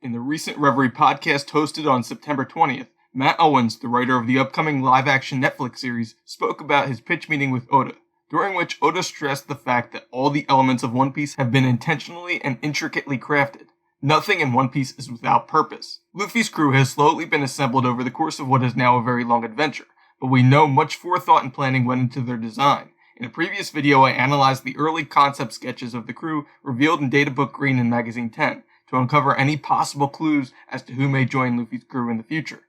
In the recent Reverie podcast hosted on September 20th, Matt Owens, the writer of the upcoming live-action Netflix series, spoke about his pitch meeting with Oda, during which Oda stressed the fact that all the elements of One Piece have been intentionally and intricately crafted. Nothing in One Piece is without purpose. Luffy's crew has slowly been assembled over the course of what is now a very long adventure, but we know much forethought and planning went into their design. In a previous video, I analyzed the early concept sketches of the crew revealed in Databook Green and Magazine 10 to uncover any possible clues as to who may join Luffy's crew in the future.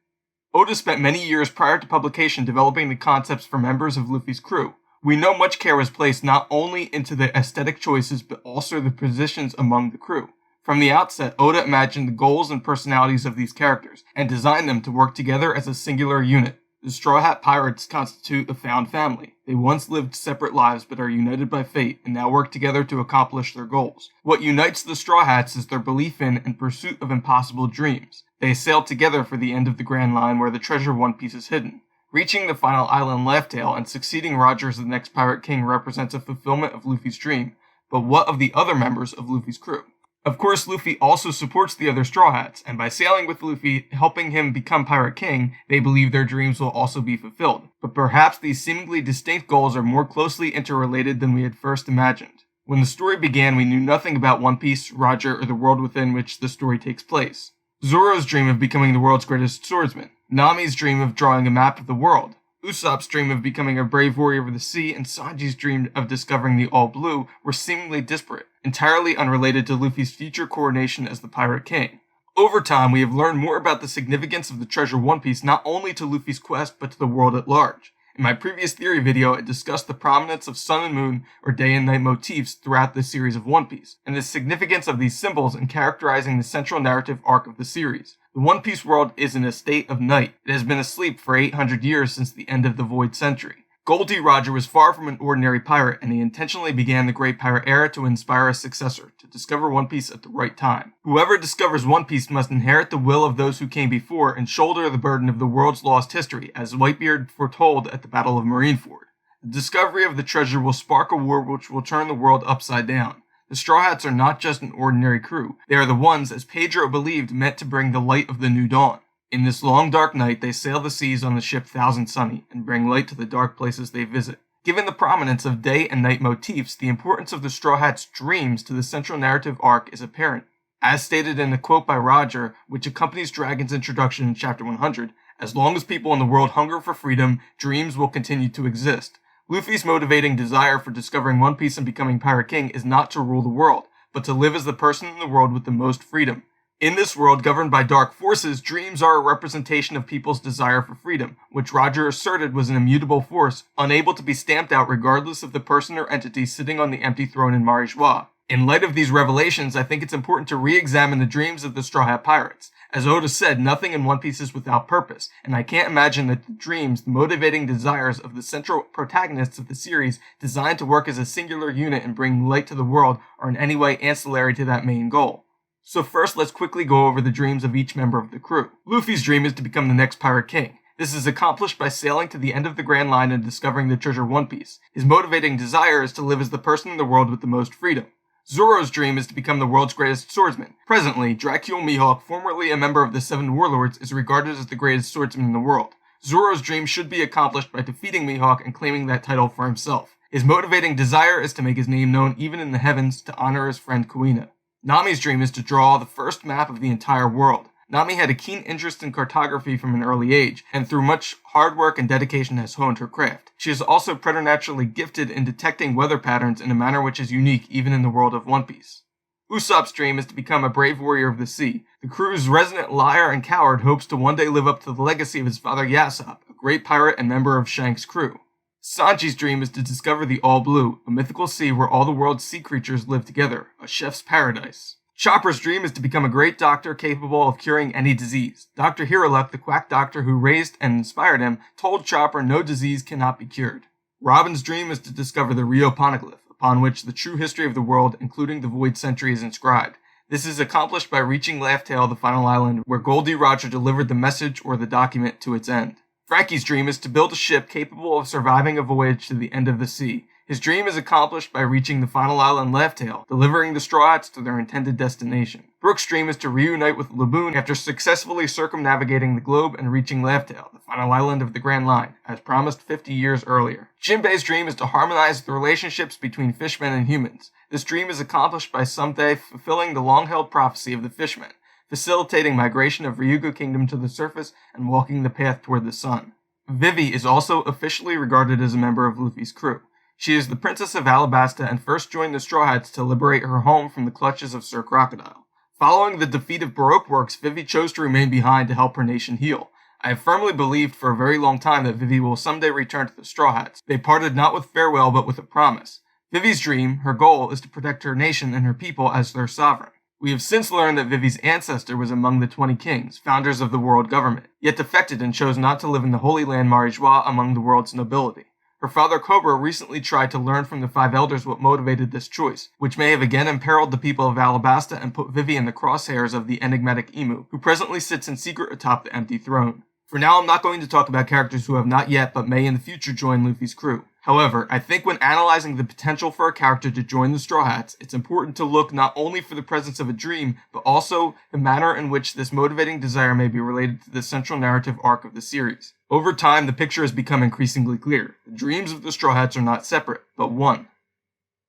Oda spent many years prior to publication developing the concepts for members of Luffy's crew. We know much care was placed not only into the aesthetic choices but also the positions among the crew. From the outset, Oda imagined the goals and personalities of these characters and designed them to work together as a singular unit. The Straw Hat Pirates constitute a found family. They once lived separate lives but are united by fate and now work together to accomplish their goals. What unites the Straw Hats is their belief in and pursuit of impossible dreams. They sail together for the end of the Grand Line where the treasure of One Piece is hidden. Reaching the final island Laugh Tale and succeeding Roger as the next Pirate King represents a fulfillment of Luffy's dream, but what of the other members of Luffy's crew? Of course, Luffy also supports the other Straw Hats, and by sailing with Luffy, helping him become Pirate King, they believe their dreams will also be fulfilled. But perhaps these seemingly distinct goals are more closely interrelated than we had first imagined. When the story began, we knew nothing about One Piece, Roger, or the world within which the story takes place. Zoro's dream of becoming the world's greatest swordsman, Nami's dream of drawing a map of the world, Usopp's dream of becoming a brave warrior of the sea, and Sanji's dream of discovering the All Blue were seemingly disparate, entirely unrelated to Luffy's future coronation as the Pirate King. Over time, we have learned more about the significance of the treasure One Piece not only to Luffy's quest, but to the world at large. In my previous theory video, I discussed the prominence of sun and moon or day and night motifs throughout the series of One Piece, and the significance of these symbols in characterizing the central narrative arc of the series. The One Piece world is in a state of night. It has been asleep for 800 years since the end of the Void Century. Goldie Roger was far from an ordinary pirate, and he intentionally began the Great Pirate Era to inspire a successor, to discover One Piece at the right time. Whoever discovers One Piece must inherit the will of those who came before and shoulder the burden of the world's lost history, as Whitebeard foretold at the Battle of Marineford. The discovery of the treasure will spark a war which will turn the world upside down. The Straw Hats are not just an ordinary crew. They are the ones, as Pedro believed, meant to bring the light of the new dawn. In this long dark night, they sail the seas on the ship 𝙲𝚘𝚙𝚢𝚛 and bring light to the dark places they visit. Given the prominence of day and night motifs, the importance of the Straw Hats' dreams to the central narrative arc is apparent. As stated in the quote by Roger, which accompanies Dragon's introduction in Chapter 100, as long as people in the world hunger for freedom, dreams will continue to exist. Luffy's motivating desire for discovering One Piece and becoming Pirate King is not to rule the world, but to live as the person in the world with the most freedom. In this world governed by dark forces, dreams are a representation of people's desire for freedom, which Roger asserted was an immutable force, unable to be stamped out regardless of the person or entity sitting on the empty throne in Mary Joie. In light of these revelations, I think it's important to re-examine the dreams of the Straw Hat Pirates. As Oda said, nothing in One Piece is without purpose, and I can't imagine that the dreams, the motivating desires of the central protagonists of the series, designed to work as a singular unit and bring light to the world, are in any way ancillary to that main goal. So first, let's quickly go over the dreams of each member of the crew. Luffy's dream is to become the next Pirate King. This is accomplished by sailing to the end of the Grand Line and discovering the treasure One Piece. His motivating desire is to live as the person in the world with the most freedom. Zoro's dream is to become the world's greatest swordsman. Presently, 𝙗𝚘𝚙𝚎 Mihawk, formerly a member of the Seven Warlords, is regarded as the greatest swordsman in the world. Zoro's dream should be accomplished by defeating Mihawk and claiming that title for himself. His motivating desire is to make his name known even in the heavens to honor his friend Kuina. Nami's dream is to draw the first map of the entire world. Nami had a keen interest in cartography from an early age, and through much hard work and dedication has honed her craft. She is also preternaturally gifted in detecting weather patterns in a manner which is unique even in the world of One Piece. Usopp's dream is to become a brave warrior of the sea. The crew's resident liar and coward hopes to one day live up to the legacy of his father Yasopp, a great pirate and member of Shanks' crew. Sanji's dream is to discover the All Blue, a mythical sea where all the world's sea creatures live together, a chef's paradise. Chopper's dream is to become a great doctor capable of curing any disease. Dr. Hiroluck, the quack doctor who raised and inspired him, told Chopper no disease cannot be cured. Robin's dream is to discover the Rio Poneglyph, upon which the true history of the world, including the Void Century, is inscribed. This is accomplished by reaching Laugh Tale, the final island, where Goldie Roger delivered the message or the document to its end. Frankie's dream is to build a ship capable of surviving a voyage to the end of the sea. His dream is accomplished by reaching the final island Laugh Tale, delivering the Straw Hats to their intended destination. Brook's dream is to reunite with Laboon after successfully circumnavigating the globe and reaching 𝚤𝚘𝚏, the final island of the Grand Line, as promised 50 years earlier. Jinbei's dream is to harmonize the relationships between fishmen and humans. This dream is accomplished by 𝚤𝚏 fulfilling the long-held prophecy of the fishmen, facilitating migration of Ryuga Kingdom to the surface and walking the path toward the sun. Vivi is also officially regarded as a member of Luffy's crew. She is the Princess of Alabasta and first joined the Straw Hats to liberate her home from the clutches of Sir Crocodile. Following the defeat of Baroque Works, Vivi chose to remain behind to help her nation heal. I have firmly believed for a very long time that Vivi will someday return to the Straw Hats. They parted not with farewell but with a promise. Vivi's dream, her goal, is to protect her nation and her people as their sovereign. We have since learned that Vivi's ancestor was among the 20 kings, founders of the world government, yet defected and chose not to live in the Holy Land Marijois among the world's nobility. Her father Cobra recently tried to learn from the 5 elders what motivated this choice, which may have again imperiled the people of Alabasta and put Vivi in the crosshairs of the enigmatic Emu, who presently sits in secret atop the empty throne. For now, I'm not going to talk about characters who have not yet but may in the future join Luffy's crew. However, I think when analyzing the potential for a character to join the Straw Hats, it's important to look not only for the presence of a dream, but also the manner in which this motivating desire may be related to the central narrative arc of the series. Over time, the picture has become increasingly clear. The dreams of the Straw Hats are not separate, but one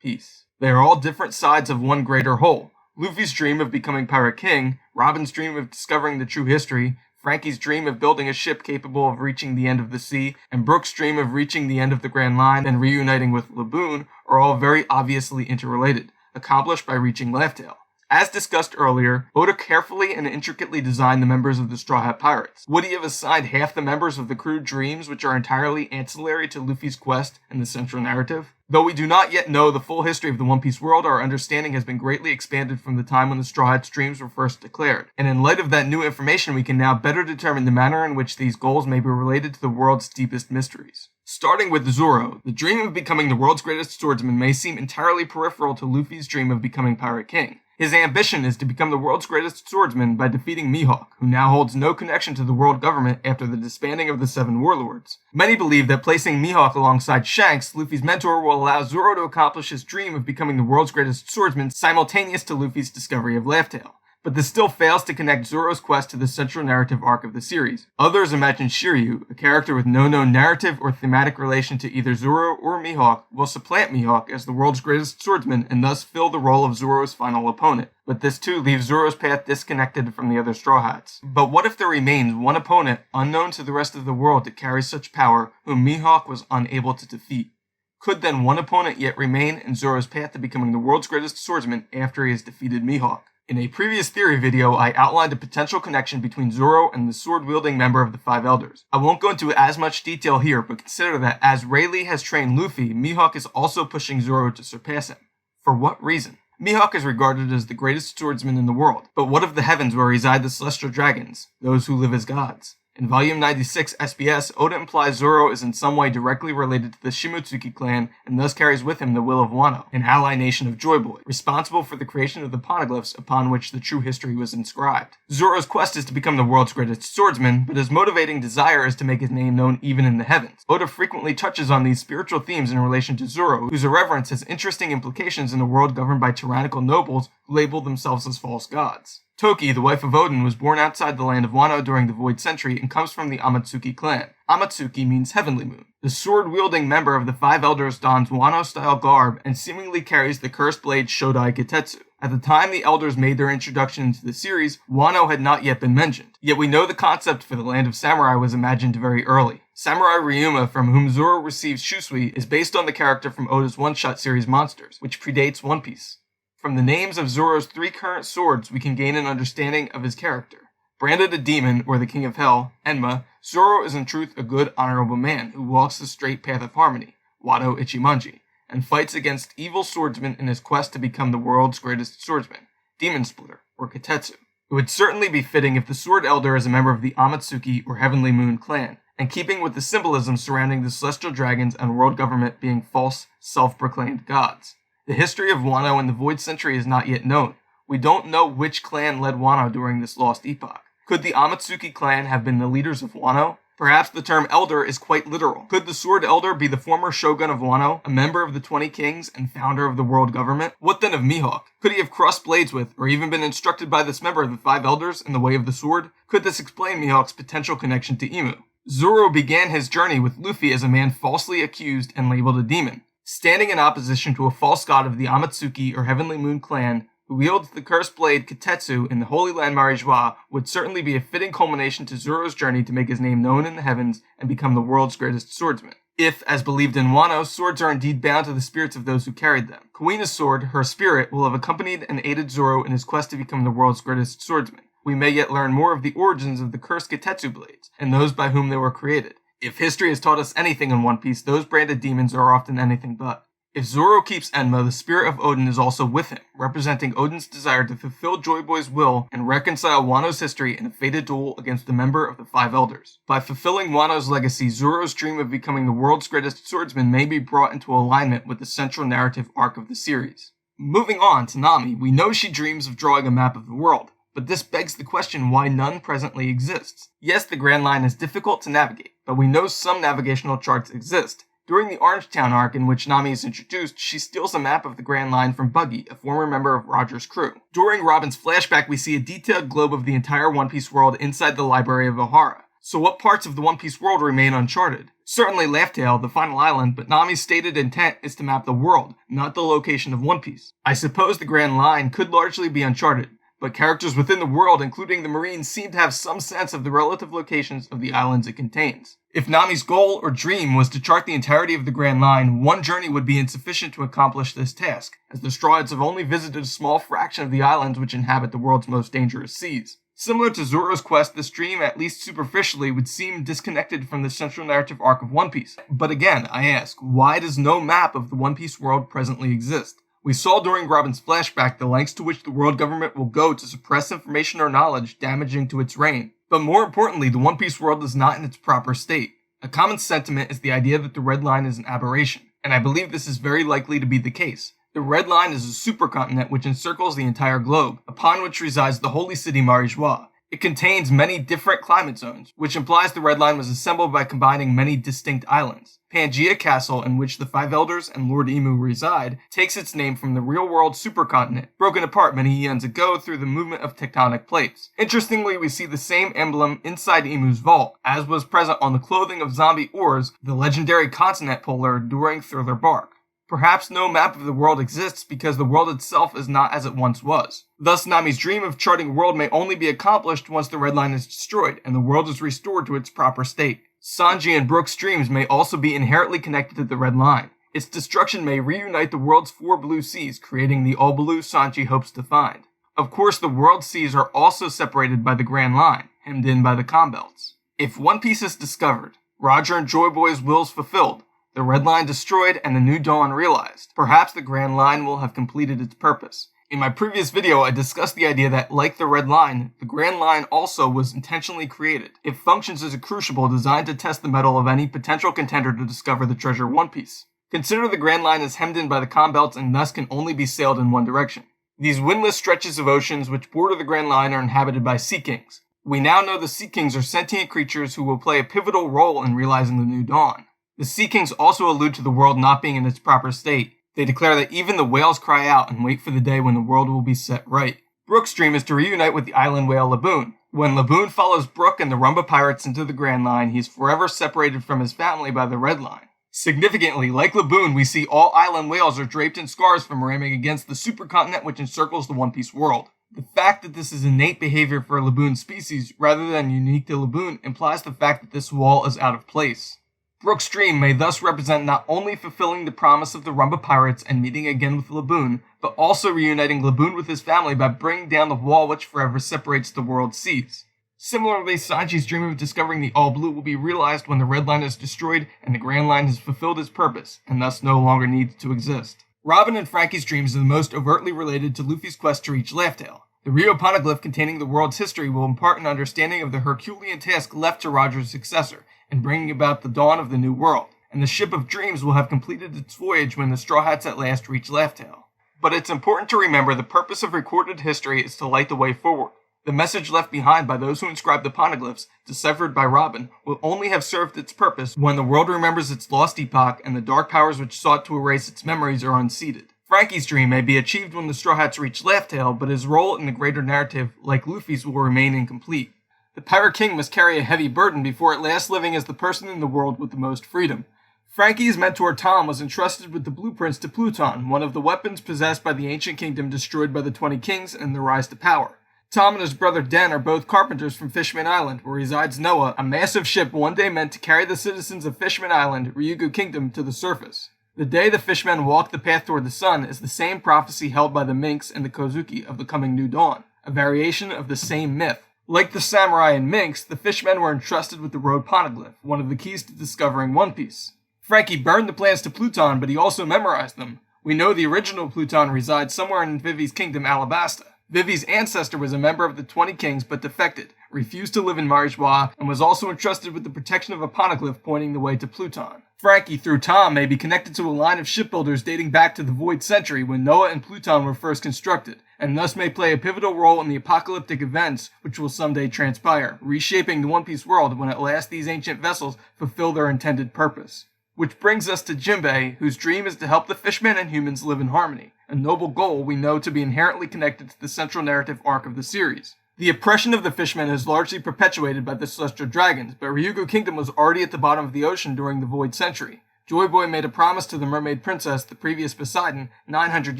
piece. They are all different sides of one greater whole. Luffy's dream of becoming Pirate King, Robin's dream of discovering the true history, Frankie's dream of building a ship capable of reaching the end of the sea, and Brook's dream of reaching the end of the Grand Line and reuniting with Laboon are all very obviously interrelated, accomplished by reaching 𝚤𝚘𝚏. As discussed earlier, Oda carefully and intricately designed the members of the Straw Hat Pirates. Would he have assigned half the members of the crew dreams which are entirely ancillary to Luffy's quest and the central narrative? Though we do not yet know the full history of the One Piece world, our understanding has been greatly expanded from the time when the Straw Hats' dreams were first declared. And in light of that new information, we can now better determine the manner in which these goals may be related to the world's deepest mysteries. Starting with Zoro, the dream of becoming the world's greatest swordsman may seem entirely peripheral to Luffy's dream of becoming Pirate King. His ambition is to become the world's greatest swordsman by defeating Mihawk, who now holds no connection to the world government after the disbanding of the 7 warlords. Many believe that placing Mihawk alongside Shanks, Luffy's mentor, will allow Zoro to accomplish his dream of becoming the world's greatest swordsman simultaneous to Luffy's discovery of 𝚤𝚘𝚏. But this still fails to connect Zoro's quest to the central narrative arc of the series. Others imagine Shiryu, a character with no known narrative or thematic relation to either Zoro or Mihawk, will supplant Mihawk as the world's greatest swordsman and thus fill the role of Zoro's final opponent. But this too leaves Zoro's path disconnected from the other Straw Hats. But what if there remains one opponent unknown to the rest of the world that carries such power, whom Mihawk was unable to defeat? Could then one opponent yet remain in Zoro's path to becoming the world's greatest swordsman after he has defeated Mihawk? In a previous theory video, I outlined a potential connection between Zoro and the sword-wielding member of the 5 elders. I won't go into as much detail here, but consider that as Rayleigh has trained Luffy, Mihawk is also pushing Zoro to surpass him. For what reason? Mihawk is regarded as the greatest swordsman in the world, but what of the heavens where reside the celestial dragons, those who live as gods? In Volume 96 SBS, Oda implies Zoro is in some way directly related to the Shimotsuki clan and thus carries with him the will of Wano, an ally nation of Joy Boy, responsible for the creation of the poneglyphs upon which the true history was inscribed. Zoro's quest is to become the world's greatest swordsman, but his motivating desire is to make his name known even in the heavens. Oda frequently touches on these spiritual themes in relation to Zoro, whose irreverence has interesting implications in a world governed by tyrannical nobles who label themselves as false gods. Toki, the wife of Odin, was born outside the land of Wano during the Void Century and comes from the Amatsuki clan. Amatsuki means heavenly moon. The sword-wielding member of the 5 elders dons Wano-style garb and seemingly carries the cursed blade Shodai Kitetsu. At the time the elders made their introduction into the series, Wano had not yet been mentioned. Yet we know the concept for the land of samurai was imagined very early. Samurai Ryuma, from whom Zoro receives Shusui, is based on the character from Oda's one-shot series Monsters, which predates One Piece. From the names of Zoro's 3 current swords, we can gain an understanding of his character. Branded a demon, or the king of hell, Enma, Zoro is in truth a good, honorable man who walks the straight path of harmony, Wado Ichimonji, and fights against evil swordsmen in his quest to become the world's greatest swordsman, Demon Splitter, or Kitetsu. It would certainly be fitting if the Sword Elder is a member of the Amatsuki or Heavenly Moon clan, and keeping with the symbolism surrounding the celestial dragons and world government being false, self-proclaimed gods. The history of Wano and the Void Century is not yet known. We don't know which clan led Wano during this lost epoch. Could the Amatsuki clan have been the leaders of Wano? Perhaps the term elder is quite literal. Could the Sword Elder be the former shogun of Wano, a member of the 20 Kings, and founder of the world government? What then of Mihawk? Could he have crossed blades with, or even been instructed by this member of the 5 Elders in the way of the sword? Could this explain Mihawk's potential connection to Imu? Zoro began his journey with Luffy as a man falsely accused and labeled a demon, standing in opposition to a false god of the Amatsuki or Heavenly Moon clan, who wields the cursed blade Kitetsu in the Holy Land Marijua, would certainly be a fitting culmination to Zoro's journey to make his name known in the heavens and become the world's greatest swordsman. If, as believed in Wano, swords are indeed bound to the spirits of those who carried them. Kuina's sword, her spirit, will have accompanied and aided Zoro in his quest to become the world's greatest swordsman. We may yet learn more of the origins of the cursed Kitetsu blades, and those by whom they were created. If history has taught us anything in One Piece, those branded demons are often anything but. If Zoro keeps Enma, the spirit of Odin is also with him, representing Odin's desire to fulfill Joy Boy's will and reconcile Wano's history in a fated duel against a member of the 5 Elders. By fulfilling Wano's legacy, Zoro's dream of becoming the world's greatest swordsman may be brought into alignment with the central narrative arc of the series. Moving on to Nami, we know she dreams of drawing a map of the world, but this begs the question why none presently exists. Yes, the Grand Line is difficult to navigate, but we know some navigational charts exist. During the Orangetown arc in which Nami is introduced, she steals a map of the Grand Line from Buggy, a former member of Roger's crew. During Robin's flashback, we see a detailed globe of the entire One Piece world inside the library of Ohara. So what parts of the One Piece world remain uncharted? Certainly Laugh Tale, the final island, but Nami's stated intent is to map the world, not the location of One Piece. I suppose the Grand Line could largely be uncharted, but characters within the world, including the Marines, seem to have some sense of the relative locations of the islands it contains. If Nami's goal or dream was to chart the entirety of the Grand Line, one journey would be insufficient to accomplish this task, as the Straw Hats have only visited a small fraction of the islands which inhabit the world's most dangerous seas. Similar to Zoro's quest, this dream, at least superficially, would seem disconnected from the central narrative arc of One Piece. But again, I ask, why does no map of the One Piece world presently exist? We saw during Robin's flashback the lengths to which the world government will go to suppress information or knowledge damaging to its reign. But more importantly, the One Piece world is not in its proper state. A common sentiment is the idea that the Red Line is an aberration, and I believe this is very likely to be the case. The Red Line is a supercontinent which encircles the entire globe, upon which resides the holy city Marijua. It contains many different climate zones, which implies the Red Line was assembled by combining many distinct islands. Pangaea Castle, in which the 5 Elders and Lord Emu reside, takes its name from the real-world supercontinent, broken apart many eons ago through the movement of tectonic plates. Interestingly, we see the same emblem inside Emu's vault, as was present on the clothing of Zombie Oars, the legendary continent puller during Thriller Bark. Perhaps no map of the world exists because the world itself is not as it once was. Thus, Nami's dream of charting a world may only be accomplished once the Red Line is destroyed and the world is restored to its proper state. Sanji and Brook's dreams may also be inherently connected to the Red Line. Its destruction may reunite the world's 4 blue seas, creating the all blue Sanji hopes to find. Of course, the world seas are also separated by the Grand Line, hemmed in by the calm belts. If One Piece is discovered, Roger and Joy Boy's wills fulfilled, the Red Line destroyed, and the New Dawn realized, perhaps the Grand Line will have completed its purpose. In my previous video, I discussed the idea that, like the Red Line, the Grand Line also was intentionally created. It functions as a crucible designed to test the mettle of any potential contender to discover the treasure One Piece. Consider the Grand Line as hemmed in by the calm belts and thus can only be sailed in one direction. These windless stretches of oceans which border the Grand Line are inhabited by Sea Kings. We now know the Sea Kings are sentient creatures who will play a pivotal role in realizing the New Dawn. The Sea Kings also allude to the world not being in its proper state. They declare that even the whales cry out and wait for the day when the world will be set right. Brook's dream is to reunite with the island whale Laboon. When Laboon follows Brook and the Rumba pirates into the Grand Line, he is forever separated from his family by the Red Line. Significantly, like Laboon, we see all island whales are draped in scars from ramming against the supercontinent which encircles the One Piece world. The fact that this is innate behavior for a Laboon species, rather than unique to Laboon, implies the fact that this wall is out of place. Brook's dream may thus represent not only fulfilling the promise of the Rumba pirates and meeting again with Laboon, but also reuniting Laboon with his family by bringing down the wall which forever separates the world's seas. Similarly, Sanji's dream of discovering the All Blue will be realized when the Red Line is destroyed and the Grand Line has fulfilled its purpose, and thus no longer needs to exist. Robin and Frankie's dreams are the most overtly related to Luffy's quest to reach Laugh Tale. The Rio Poneglyph containing the world's history will impart an understanding of the Herculean task left to Roger's successor, in bringing about the dawn of the new world, and the Ship of Dreams will have completed its voyage when the Straw Hats at last reach Laugh Tale. But it's important to remember the purpose of recorded history is to light the way forward. The message left behind by those who inscribed the poneglyphs, deciphered by Robin, will only have served its purpose when the world remembers its lost epoch and the dark powers which sought to erase its memories are unseated. Franky's dream may be achieved when the Straw Hats reach Laugh Tale, but his role in the greater narrative, like Luffy's, will remain incomplete. The Pirate King must carry a heavy burden before at last living as the person in the world with the most freedom. Franky's mentor Tom was entrusted with the blueprints to Pluton, one of the weapons possessed by the ancient kingdom destroyed by the 20 Kings and the rise to power. Tom and his brother Den are both carpenters from Fishman Island, where resides Noah, a massive ship one day meant to carry the citizens of Fishman Island, Ryugu Kingdom, to the surface. The day the fishmen walk the path toward the sun is the same prophecy held by the Minks and the Kozuki of the coming new dawn, a variation of the same myth. Like the samurai and Minks, the fishmen were entrusted with the road poneglyph, one of the keys to discovering One Piece. Franky burned the plans to Pluton, but he also memorized them. We know the original Pluton resides somewhere in Vivi's kingdom, Alabasta. Vivi's ancestor was a member of the 20 Kings but defected, refused to live in Marijois, and was also entrusted with the protection of a poneglyph pointing the way to Pluton. Franky, through Tom, may be connected to a line of shipbuilders dating back to the Void Century when Noah and Pluton were first constructed, and thus may play a pivotal role in the apocalyptic events which will someday transpire, reshaping the One Piece world when at last these ancient vessels fulfill their intended purpose. Which brings us to Jinbei, whose dream is to help the fishmen and humans live in harmony, a noble goal we know to be inherently connected to the central narrative arc of the series. The oppression of the fishmen is largely perpetuated by the celestial dragons, but Ryugu Kingdom was already at the bottom of the ocean during the Void Century. Joy Boy made a promise to the Mermaid Princess, the previous Poseidon, 900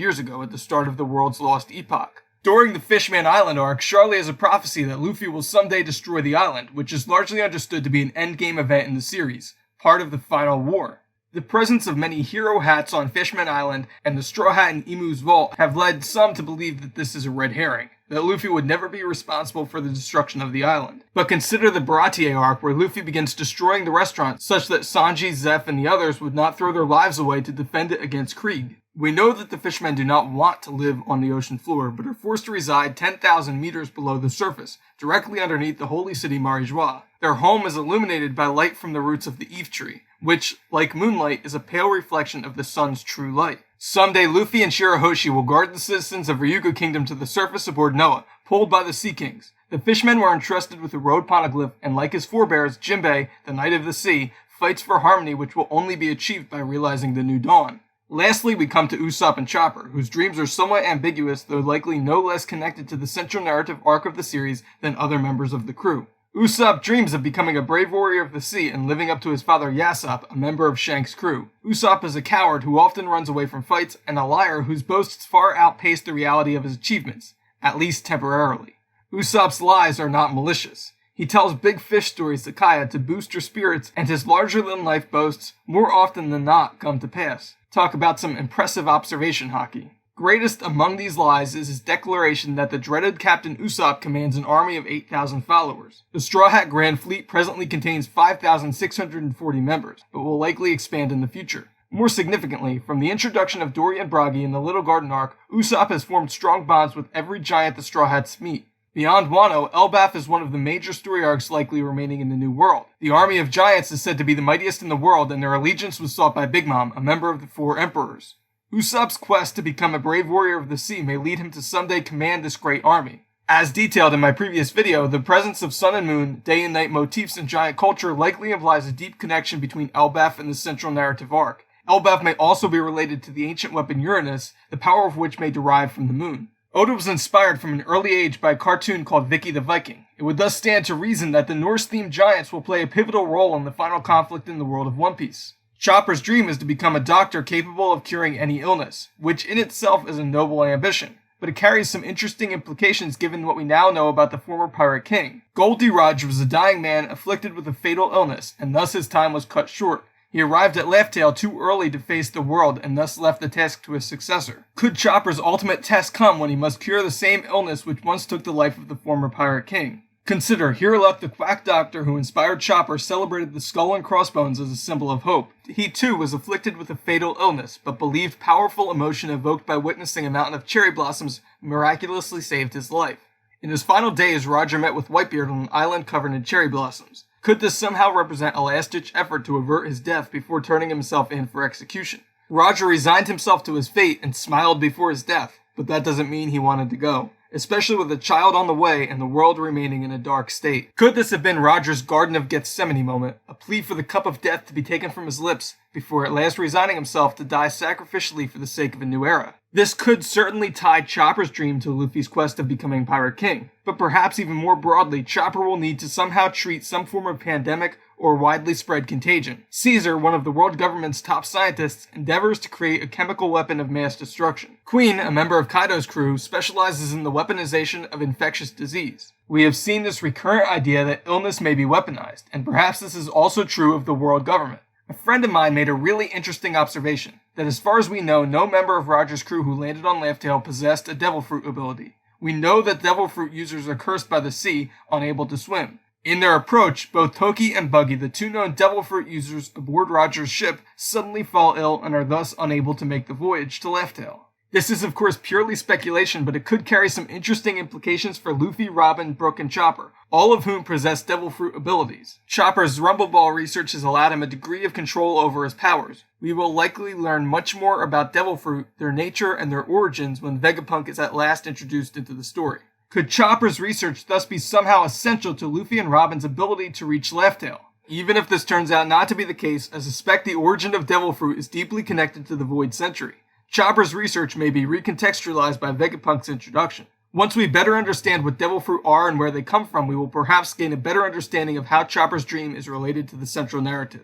years ago at the start of the world's lost epoch. During the Fishman Island arc, Charlie has a prophecy that Luffy will someday destroy the island, which is largely understood to be an endgame event in the series, part of the final war. The presence of many hero hats on Fishman Island and the Straw Hat in Imu's vault have led some to believe that this is a red herring, that Luffy would never be responsible for the destruction of the island. But consider the Baratie arc where Luffy begins destroying the restaurant such that Sanji, Zeph, and the others would not throw their lives away to defend it against Krieg. We know that the fishmen do not want to live on the ocean floor, but are forced to reside 10,000 meters below the surface, directly underneath the holy city Marijois. Their home is illuminated by light from the roots of the Eve tree, which, like moonlight, is a pale reflection of the sun's true light. Someday Luffy and Shirahoshi will guard the citizens of Ryugu Kingdom to the surface aboard Noah, pulled by the Sea Kings. The fishmen were entrusted with the road poneglyph, and like his forebears, Jinbei, the Knight of the Sea, fights for harmony which will only be achieved by realizing the new dawn. Lastly, we come to Usopp and Chopper, whose dreams are somewhat ambiguous, though likely no less connected to the central narrative arc of the series than other members of the crew. Usopp dreams of becoming a brave warrior of the sea and living up to his father Yasopp, a member of Shank's crew. Usopp is a coward who often runs away from fights, and a liar whose boasts far outpace the reality of his achievements, at least temporarily. Usopp's lies are not malicious. He tells big fish stories to Kaya to boost her spirits, and his larger-than-life boasts, more often than not, come to pass. Talk about some impressive observation hockey. Greatest among these lies is his declaration that the dreaded Captain Usopp commands an army of 8,000 followers. The Straw Hat Grand Fleet presently contains 5,640 members, but will likely expand in the future. More significantly, from the introduction of Dory and Bragi in the Little Garden arc, Usopp has formed strong bonds with every giant the Straw Hats meet. Beyond Wano, Elbaf is one of the major story arcs likely remaining in the New World. The army of giants is said to be the mightiest in the world, and their allegiance was sought by Big Mom, a member of the Four Emperors. Usopp's quest to become a brave warrior of the sea may lead him to someday command this great army. As detailed in my previous video, the presence of sun and moon, day and night motifs in giant culture likely implies a deep connection between Elbaf and the central narrative arc. Elbaf may also be related to the ancient weapon Uranus, the power of which may derive from the moon. Oda was inspired from an early age by a cartoon called Vicky the Viking. It would thus stand to reason that the Norse-themed giants will play a pivotal role in the final conflict in the world of One Piece. Chopper's dream is to become a doctor capable of curing any illness, which in itself is a noble ambition, but it carries some interesting implications given what we now know about the former Pirate King. Gol D. Raj was a dying man afflicted with a fatal illness, and thus his time was cut short. He arrived at Laugh Tale too early to face the world and thus left the task to his successor. Could Chopper's ultimate test come when he must cure the same illness which once took the life of the former Pirate King? Consider, here Luck, the quack doctor who inspired Chopper, celebrated the skull and crossbones as a symbol of hope. He too was afflicted with a fatal illness, but believed powerful emotion evoked by witnessing a mountain of cherry blossoms miraculously saved his life. In his final days, Roger met with Whitebeard on an island covered in cherry blossoms. Could this somehow represent a last-ditch effort to avert his death before turning himself in for execution? Roger resigned himself to his fate and smiled before his death, but that doesn't mean he wanted to go. especially with a child on the way and the world remaining in a dark state. Could this have been Roger's Garden of Gethsemane moment, a plea for the cup of death to be taken from his lips, before at last resigning himself to die sacrificially for the sake of a new era? This could certainly tie Chopper's dream to Luffy's quest of becoming Pirate King, but perhaps even more broadly, Chopper will need to somehow treat some form of pandemic or widely spread contagion. Caesar, one of the world government's top scientists, endeavors to create a chemical weapon of mass destruction. Queen, a member of Kaido's crew, specializes in the weaponization of infectious disease. We have seen this recurrent idea that illness may be weaponized, and perhaps this is also true of the world government. A friend of mine made a really interesting observation, that as far as we know, no member of Roger's crew who landed on Laugh Tale possessed a Devil Fruit ability. We know that Devil Fruit users are cursed by the sea, unable to swim. In their approach, both Toki and Buggy, the two known Devil Fruit users aboard Roger's ship, suddenly fall ill and are thus unable to make the voyage to Laugh Tale. This is of course purely speculation, but it could carry some interesting implications for Luffy, Robin, Brook, and Chopper, all of whom possess Devil Fruit abilities. Chopper's Rumble Ball research has allowed him a degree of control over his powers. We will likely learn much more about Devil Fruit, their nature, and their origins when Vegapunk is at last introduced into the story. Could Chopper's research thus be somehow essential to Luffy and Robin's ability to reach Laugh Tale? Even if this turns out not to be the case, I suspect the origin of Devil Fruit is deeply connected to the Void Century. Chopper's research may be recontextualized by Vegapunk's introduction. Once we better understand what Devil Fruit are and where they come from, we will perhaps gain a better understanding of how Chopper's dream is related to the central narrative.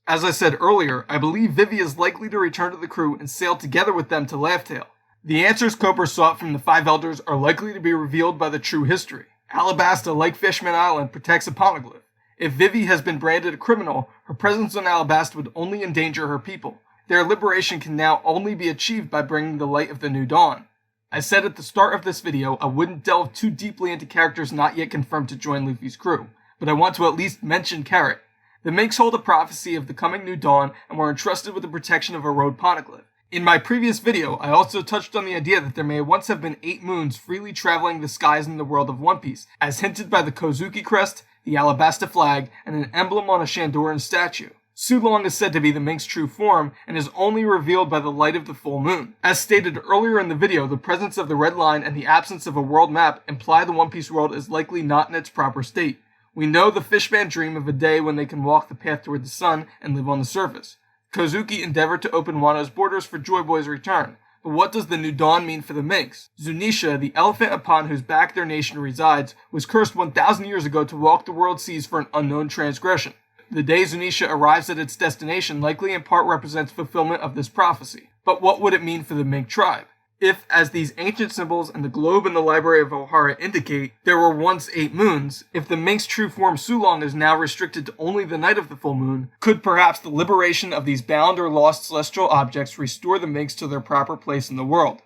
As I said earlier, I believe Vivi is likely to return to the crew and sail together with them to Laugh Tale. The answers Cooper sought from the Five Elders are likely to be revealed by the true history. Alabasta, like Fishman Island, protects a poneglyph. If Vivi has been branded a criminal, her presence on Alabasta would only endanger her people. Their liberation can now only be achieved by bringing the light of the new dawn. I said at the start of this video I wouldn't delve too deeply into characters not yet confirmed to join Luffy's crew, but I want to at least mention Carrot. The Minks hold a prophecy of the coming new dawn and were entrusted with the protection of a road poneglyph. In my previous video, I also touched on the idea that there may once have been 8 moons freely traveling the skies in the world of One Piece, as hinted by the Kozuki crest, the Alabasta flag, and an emblem on a Shandoran statue. Sulong is said to be the Mink's true form, and is only revealed by the light of the full moon. As stated earlier in the video, the presence of the red line and the absence of a world map imply the One Piece world is likely not in its proper state. We know the Fishman dream of a day when they can walk the path toward the sun and live on the surface. Kozuki endeavored to open Wano's borders for Joy Boy's return, but what does the new dawn mean for the Minks? Zunisha, the elephant upon whose back their nation resides, was cursed 1,000 years ago to walk the world seas for an unknown transgression. The day Zunisha arrives at its destination likely in part represents fulfillment of this prophecy. But what would it mean for the Mink tribe? If, as these ancient symbols and the globe in the Library of Ohara indicate, there were once 8 moons, if the Mink's true form Sulong is now restricted to only the night of the full moon, could perhaps the liberation of these bound or lost celestial objects restore the Minks to their proper place in the world?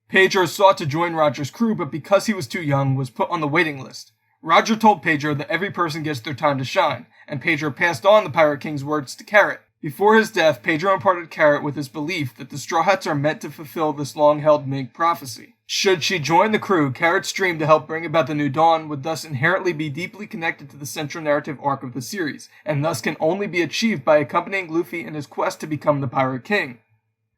Pedro sought to join Roger's crew, but because he was too young, was put on the waiting list. Roger told Pedro that every person gets their time to shine, and Pedro passed on the Pirate King's words to Carrot. Before his death, Pedro imparted Carrot with his belief that the Straw Hats are meant to fulfill this long-held Mink prophecy. Should she join the crew, Carrot's dream to help bring about the new dawn would thus inherently be deeply connected to the central narrative arc of the series, and thus can only be achieved by accompanying Luffy in his quest to become the Pirate King.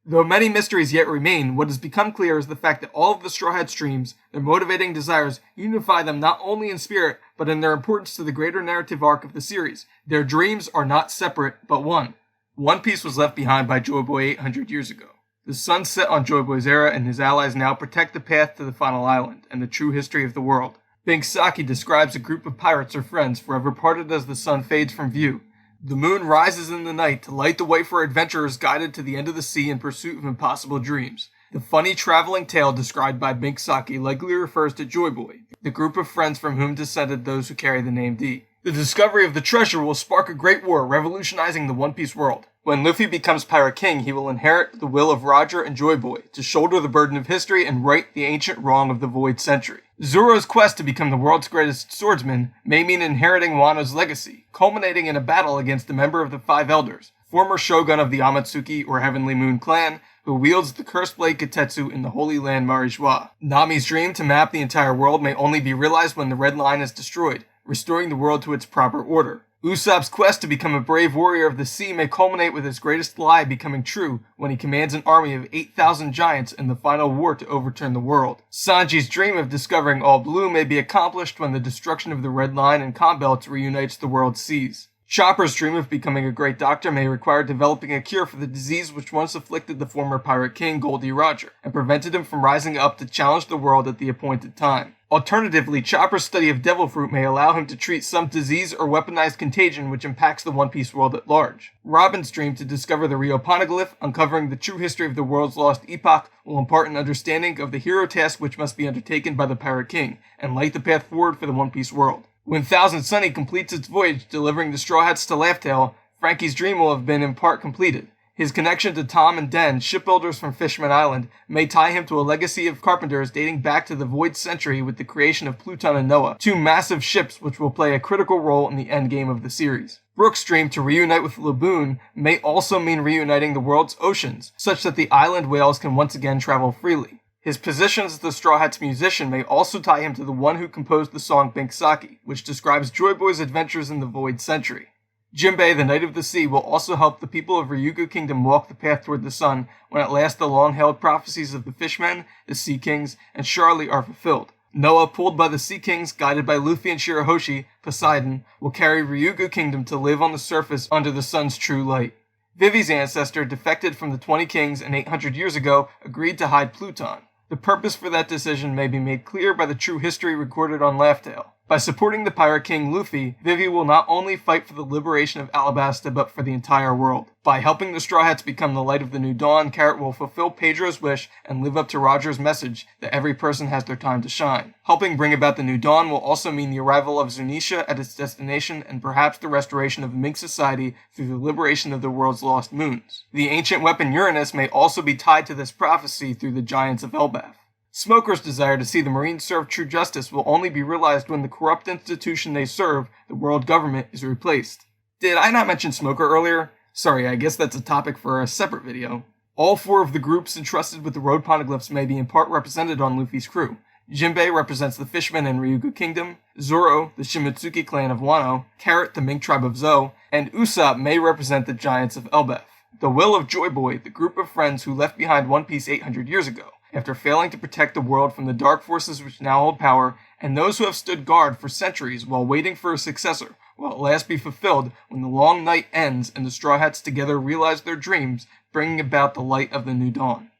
Though many mysteries yet remain, what has become clear is the fact that all of the Straw Hats' dreams, their motivating desires, unify them not only in spirit, but in their importance to the greater narrative arc of the series. Their dreams are not separate, but one. One Piece was left behind by Joy Boy 800 years ago. The sun set on Joy Boy's era, and his allies now protect the path to the final island, and the true history of the world. Big Saki describes a group of pirates or friends forever parted as the sun fades from view. The moon rises in the night to light the way for adventurers guided to the end of the sea in pursuit of impossible dreams. The funny traveling tale described by Big Saki likely refers to Joy Boy, the group of friends from whom descended those who carry the name D. The discovery of the treasure will spark a great war, revolutionizing the One Piece world. When Luffy becomes Pirate King, he will inherit the will of Roger and Joy Boy, to shoulder the burden of history and right the ancient wrong of the Void Century. Zoro's quest to become the world's greatest swordsman may mean inheriting Wano's legacy, culminating in a battle against a member of the Five Elders, former shogun of the Amatsuki or Heavenly Moon clan, who wields the cursed blade Katetsu in the Holy Land Marijois. Nami's dream to map the entire world may only be realized when the Red Line is destroyed, restoring the world to its proper order. Usopp's quest to become a brave warrior of the sea may culminate with his greatest lie becoming true when he commands an army of 8,000 giants in the final war to overturn the world. Sanji's dream of discovering all blue may be accomplished when the destruction of the Red Line and Calm Belts reunites the world's seas. Chopper's dream of becoming a great doctor may require developing a cure for the disease which once afflicted the former pirate king Goldie Roger and prevented him from rising up to challenge the world at the appointed time. Alternatively, Chopper's study of devil fruit may allow him to treat some disease or weaponized contagion which impacts the One Piece world at large. Robin's dream to discover the Rio Poneglyph, uncovering the true history of the world's lost epoch, will impart an understanding of the hero task which must be undertaken by the Pirate King, and light the path forward for the One Piece world. When Thousand Sunny completes its voyage delivering the Straw Hats to Laugh Tale, Frankie's dream will have been in part completed. His connection to Tom and Den, shipbuilders from Fishman Island, may tie him to a legacy of carpenters dating back to the Void Century with the creation of Pluton and Noah, two massive ships which will play a critical role in the endgame of the series. Brook's dream to reunite with Laboon may also mean reuniting the world's oceans, such that the island whales can once again travel freely. His position as the Straw Hats musician may also tie him to the one who composed the song Binksaki, which describes Joy Boy's adventures in the Void Century. Jinbei, the Knight of the Sea, will also help the people of Ryugu Kingdom walk the path toward the sun when at last the long-held prophecies of the Fishmen, the Sea Kings, and Charlie are fulfilled. Noah, pulled by the Sea Kings, guided by Luffy and Shirahoshi, Poseidon, will carry Ryugu Kingdom to live on the surface under the sun's true light. Vivi's ancestor, defected from the 20 Kings and 800 years ago, agreed to hide Pluton. The purpose for that decision may be made clear by the true history recorded on Laugh Tale. By supporting the Pirate King Luffy, Vivi will not only fight for the liberation of Alabasta but for the entire world. By helping the Straw Hats become the light of the new dawn, Carrot will fulfill Pedro's wish and live up to Roger's message that every person has their time to shine. Helping bring about the new dawn will also mean the arrival of Zunisha at its destination and perhaps the restoration of Mink society through the liberation of the world's lost moons. The ancient weapon Uranus may also be tied to this prophecy through the Giants of Elbaf. Smoker's desire to see the Marines serve true justice will only be realized when the corrupt institution they serve, the world government, is replaced. Did I not mention Smoker earlier? Sorry, I guess that's a topic for a separate video. All four of the groups entrusted with the Road Poneglyphs may be in part represented on Luffy's crew. Jinbei represents the Fishmen and Ryugu Kingdom, Zoro, the Shimotsuki clan of Wano, Carrot, the Mink tribe of Zou, and Usopp may represent the Giants of Elbaf. The will of Joy Boy, the group of friends who left behind One Piece 800 years ago, after failing to protect the world from the dark forces which now hold power, and those who have stood guard for centuries while waiting for a successor, will at last be fulfilled when the long night ends and the Straw Hats together realize their dreams, bringing about the light of the new dawn.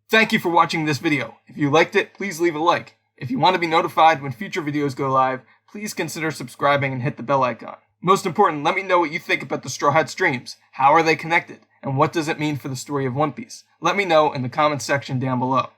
Thank you for watching this video. If you liked it, please leave a like. If you want to be notified when future videos go live, please consider subscribing and hit the bell icon. Most important, let me know what you think about the Straw Hats' dreams. How are they connected? And what does it mean for the story of One Piece? Let me know in the comments section down below.